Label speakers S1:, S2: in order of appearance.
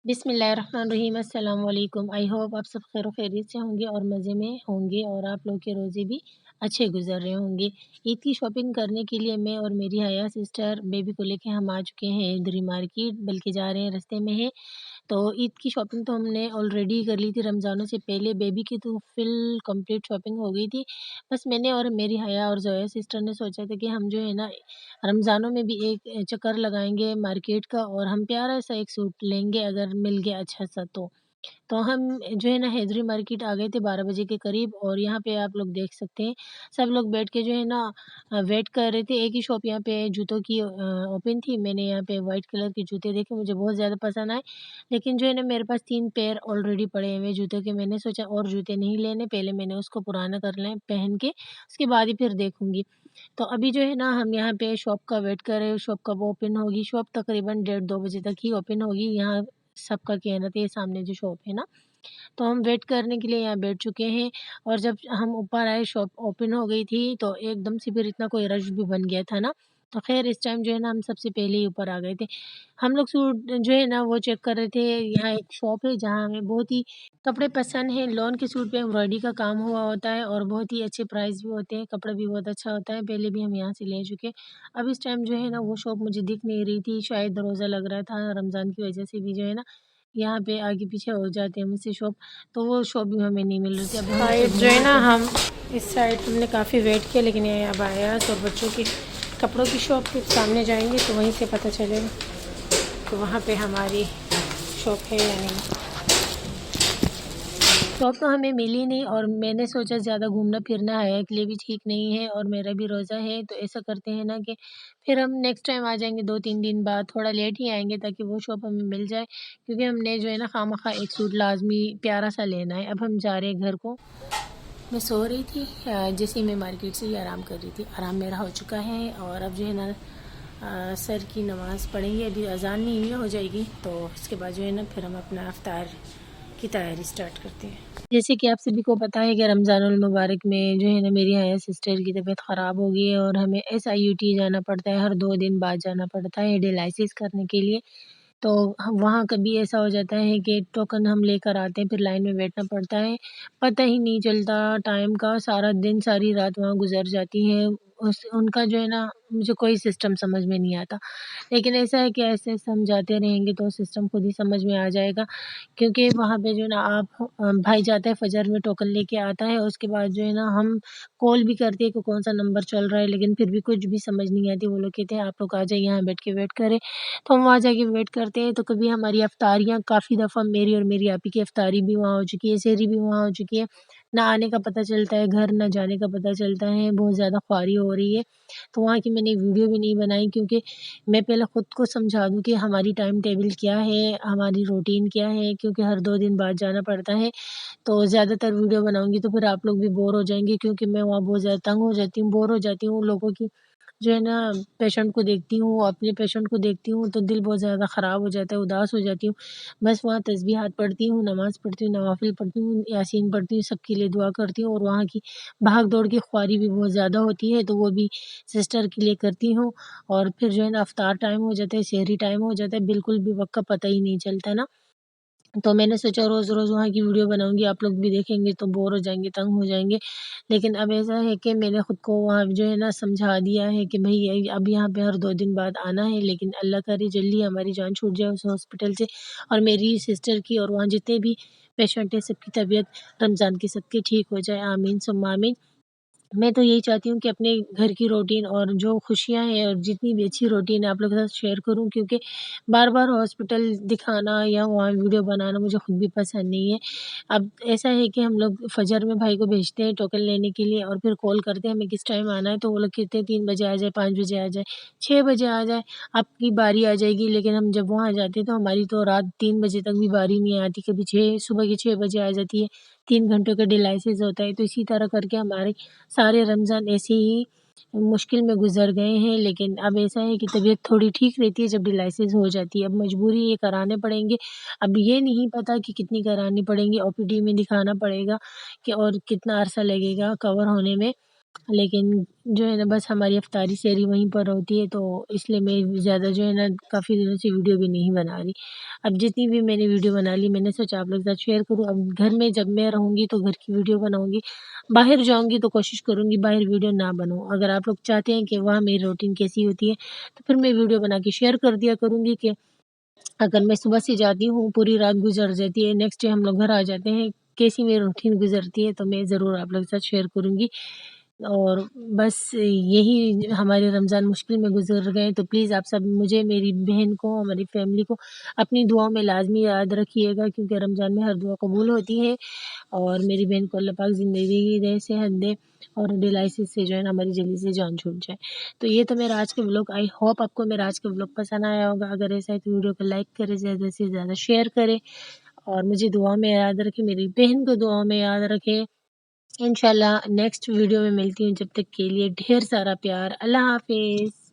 S1: बिस्मिल्लाहिर्रहमानिर्रहीम अस्सलाम वालेकुम। आई होप आप सब खैर खैरियत से होंगे और मज़े में होंगे और आप लोग के रोज़े भी अच्छे गुजर रहे होंगे। ईद की शॉपिंग करने के लिए मैं और मेरी हया सिस्टर बेबी को लेके हम आ चुके हैं इधरी मार्केट, बल्कि जा रहे हैं, रास्ते में हैं। तो ईद की शॉपिंग तो हमने ऑलरेडी कर ली थी रमज़ानों से पहले। बेबी की तो फुल कंप्लीट शॉपिंग हो गई थी। बस मैंने और मेरी हया और ज़ोया सिस्टर ने सोचा था कि हम जो है ना रमज़ानों में भी एक चक्कर लगाएँगे मार्केट का और हम प्यारा सा एक सूट लेंगे अगर मिल गया अच्छा सा तो। तो हम जो है ना हैदरी मार्केट आ गए थे 12 बजे के करीब और यहाँ पे आप लोग देख सकते हैं सब लोग बैठ के जो है ना वेट कर रहे थे। एक ही शॉप यहाँ पे जूतों की ओपन थी। मैंने यहाँ पे वाइट कलर के जूते देखे, मुझे बहुत ज़्यादा पसंद आए। लेकिन जो है ना मेरे पास 3 पेयर ऑलरेडी पड़े हुए जूतों के। मैंने सोचा और जूते नहीं लेने, पहले मैंने उसको पुराना कर लें पहन के, उसके बाद ही फिर देखूँगी। तो अभी जो है ना हम यहाँ पे शॉप का वेट कर रहे हैं, शॉप कब ओपन होगी। शॉप तकरीबन डेढ़ 2 बजे तक ही ओपन होगी। यहाँ सबका कहना था, ये सामने जो शॉप है ना, तो हम वेट करने के लिए यहाँ बैठ चुके हैं। और जब हम ऊपर आए शॉप ओपन हो गई थी तो एकदम से फिर इतना कोई रश भी बन गया था ना। तो खैर इस टाइम जो है ना हम सबसे पहले ही ऊपर आ गए थे। हम लोग सूट जो है ना वो चेक कर रहे थे। यहाँ एक शॉप है जहाँ हमें बहुत ही कपड़े पसंद हैं। लॉन के सूट पे एम्ब्रॉयडरी का काम हुआ होता है और बहुत ही अच्छे प्राइस भी होते हैं, कपड़ा भी बहुत अच्छा होता है। पहले भी हम यहाँ से ले चुके। अब इस टाइम जो है ना वो शॉप मुझे दिख नहीं रही थी, शायद रोज़ा लग रहा था रमज़ान की वजह से भी जो है ना यहाँ पे आगे पीछे हो जाते हैं मुझसे शॉप, तो वो शॉप भी हमें नहीं मिल रही थी। अब हम
S2: साइड जो है
S1: ढूंढने
S2: ना
S1: तो
S2: हम इस साइड हमने काफ़ी वेट किया, लेकिन ये अब आया और बच्चों की कपड़ों की शॉप के सामने जाएंगे तो वहीं से पता चलेगा कि वहाँ पे हमारी शॉप है या नहीं।
S1: शॉप तो हमें मिली नहीं और मैंने सोचा ज़्यादा घूमना फिरना हया के लिए भी ठीक नहीं है और मेरा भी रोज़ा है। तो ऐसा करते हैं ना कि फिर हम नेक्स्ट टाइम आ जाएँगे 2-3 दिन बाद, थोड़ा लेट ही आएँगे ताकि वो शॉप हमें मिल जाए। क्योंकि हमने जो है ना खामख़ा एक सूट लाज़मी प्यारा-सा लेना है। अब हम जा रहे हैं घर को। मैं सो रही थी जैसे ही मैं मार्केट से ही आराम कर रही थी। आराम मेरा हो चुका है और अब जो है ना सर की नमाज़ पढ़ेंगे। अभी अज़ान नहीं हुई हो जाएगी तो इसके बाद जो है ना फिर हम अपना इफ्तार की तैयारी स्टार्ट करते हैं। जैसे कि आप सभी को पता है कि रमज़ानुल मुबारक में जो है ना मेरी हया सिस्टर की तबीयत ख़राब हो गई है और हमें SIUT जाना पड़ता है, हर 2 दिन बाद जाना पड़ता है डायलिसिस करने के लिए। तो हम वहाँ कभी ऐसा हो जाता है कि टोकन हम लेकर आते हैं, फिर लाइन में बैठना पड़ता है। पता ही नहीं चलता टाइम का, सारा दिन, सारी रात वहाँ गुज़र जाती है। उस उनका जो है ना मुझे कोई सिस्टम समझ में नहीं आता। लेकिन ऐसा है कि ऐसे-ऐसे हम जाते रहेंगे तो सिस्टम खुद ही समझ में आ जाएगा। क्योंकि वहाँ पे जो है ना आप भाई जाता है फ़जर में टोकन लेके आता है, उसके बाद जो है ना हम कॉल भी करते हैं कि कौन-सा नंबर चल रहा है, लेकिन फिर भी कुछ भी समझ नहीं आती। वो लोग कहते हैं आप लोग आ जाइए यहाँ बैठ के वेट करें। तो हम वहाँ जाके वेट करते हैं। तो कभी हमारी इफ्तारियाँ काफ़ी दफ़ा मेरी और मेरी आपी की इफ्तारी भी वहाँ हो चुकी है, सहरी भी वहाँ हो चुकी है। ना आने का पता चलता है घर, ना जाने का पता चलता है, बहुत ज़्यादा ख्वारी हो रही है। तो वहाँ की मैंने वीडियो भी नहीं बनाई क्योंकि मैं पहले खुद को समझा दूँ कि हमारी टाइम टेबल क्या है, हमारी रूटीन क्या है, क्योंकि हर 2 दिन बाद जाना पड़ता है। तो ज़्यादातर वीडियो बनाऊँगी तो फिर आप लोग भी बोर हो जाएँगे क्योंकि मैं वहाँ बहुत ज़्यादा तंग हो जाती हूँ, बोर हो जाती हूँ लोगों की जो है ना पेशेंट को देखती हूँ, अपने पेशेंट को देखती हूँ तो दिल बहुत ज़्यादा ख़राब हो जाता है, उदास हो जाती हूँ। बस वहाँ तस्बीहात पढ़ती हूँ, नमाज़ पढ़ती हूँ, नवाफ़िल पढ़ती हूँ, यासीन पढ़ती हूँ, सबके लिए दुआ करती हूँ और वहाँ की भाग-दौड़ की ख्वारी भी बहुत ज़्यादा होती है, तो वो भी सिस्टर के लिए करती हूँ। और फिर जो है ना इफ्तार टाइम हो जाता है, सहरी टाइम हो जाता है, बिल्कुल भी वक़्त का पता ही नहीं चलता ना। तो मैंने सोचा रोज़-रोज़ वहाँ की वीडियो बनाऊँगी, आप लोग भी देखेंगे तो बोर हो जाएँगे, तंग हो जाएँगे। लेकिन अब ऐसा है कि मैंने खुद को वहाँ जो है ना समझा दिया है कि भई अब यहाँ पे हर 2 दिन बाद आना है, लेकिन अल्लाह करे जल्दी हमारी जान छूट जाए उस हॉस्पिटल से और मेरी सिस्टर की और वहाँ जितने भी पेशेंट हैं सबकी तबीयत रमज़ान की सबकी ठीक हो जाए। आमीन सुम्मा आमीन। मैं तो यही चाहती हूँ कि अपने घर की रूटीन और जो खुशियाँ हैं और जितनी भी अच्छी रूटीन है आप लोगों के साथ शेयर करूँ क्योंकि बार-बार हॉस्पिटल दिखाना या वहाँ वीडियो बनाना मुझे खुद भी पसंद नहीं है। अब ऐसा है कि हम लोग फ़जर में भाई को भेजते हैं टोकन लेने के लिए और फिर कॉल करते हैं हमें किस टाइम आना है, तो वो लोग कहते हैं 3 बजे आ जाए, 5 बजे आ जाए, 6 बजे आ जाए, आपकी बारी आ जाएगी। लेकिन हम जब वहाँ जाते हैं तो हमारी तो रात 3 बजे तक भी बारी नहीं आती, कभी 6 सुबह के 6 बजे आ जाती है, 3 घंटों का डायलिसिस होता है। तो इसी तरह करके हमारे सारे रमज़ान ऐसे ही मुश्किल में गुज़र गए हैं। लेकिन अब ऐसा है कि तबीयत थोड़ी ठीक रहती है जब डायलिसिस हो जाती है। अब मजबूरी ये कराने पड़ेंगे। अब ये नहीं पता कि कितनी करानी पड़ेंगी, OPD में दिखाना पड़ेगा कि और कितना अरसा लगेगा कवर होने में। लेकिन जो है ना बस हमारी इफ्तारी सहरी वहीं पर होती है, तो इसलिए मैं ज़्यादा जो है ना काफ़ी दिनों से वीडियो भी नहीं बना रही। अब जितनी भी मैंने वीडियो बना ली, मैंने सोचा आप लोग के साथ शेयर करूँ। अब घर में जब मैं रहूँगी तो घर की वीडियो बनाऊँगी, बाहर जाऊँगी तो कोशिश करूँगी बाहर वीडियो ना बनाऊँ। अगर आप लोग चाहते हैं कि वहाँ मेरी रूटीन कैसी होती है, तो फिर मैं वीडियो बना के शेयर कर दिया करूँगी कि अगर मैं सुबह से जाती हूँ, पूरी रात गुज़र जाती है, नेक्स्ट डे हम लोग घर आ जाते हैं, कैसी मेरी रूटीन गुज़रती है, तो मैं ज़रूर आप लोगों के साथ शेयर करूँगी। और बस यही हमारे रमज़ान मुश्किल में गुज़र गए, तो प्लीज़ आप सब मुझे, मेरी बहन को, हमारी फ़ैमिली को अपनी दुआओं में लाज़मी याद रखिएगा, क्योंकि रमज़ान में हर दुआ कबूल होती है। और मेरी बहन को अल्लाह पाक ज़िंदगी दे, सेहत दे और डायलिसिस से जो है ना हमारी जल्दी से जान छूट जाए। तो ये तो मेरा आज का व्लॉग, आई होप आपको मेरा आज का व्लॉग पसंद आया होगा। अगर ऐसा है तो वीडियो को लाइक करें, ज़्यादा से ज़्यादा शेयर करें और मुझे दुआ में याद रखें, मेरी बहन को दुआ में याद रखें। इंशाल्लाह नेक्स्ट वीडियो में मिलती हूँ, जब तक के लिए ढेर सारा प्यार। अल्लाह हाफ़िज़।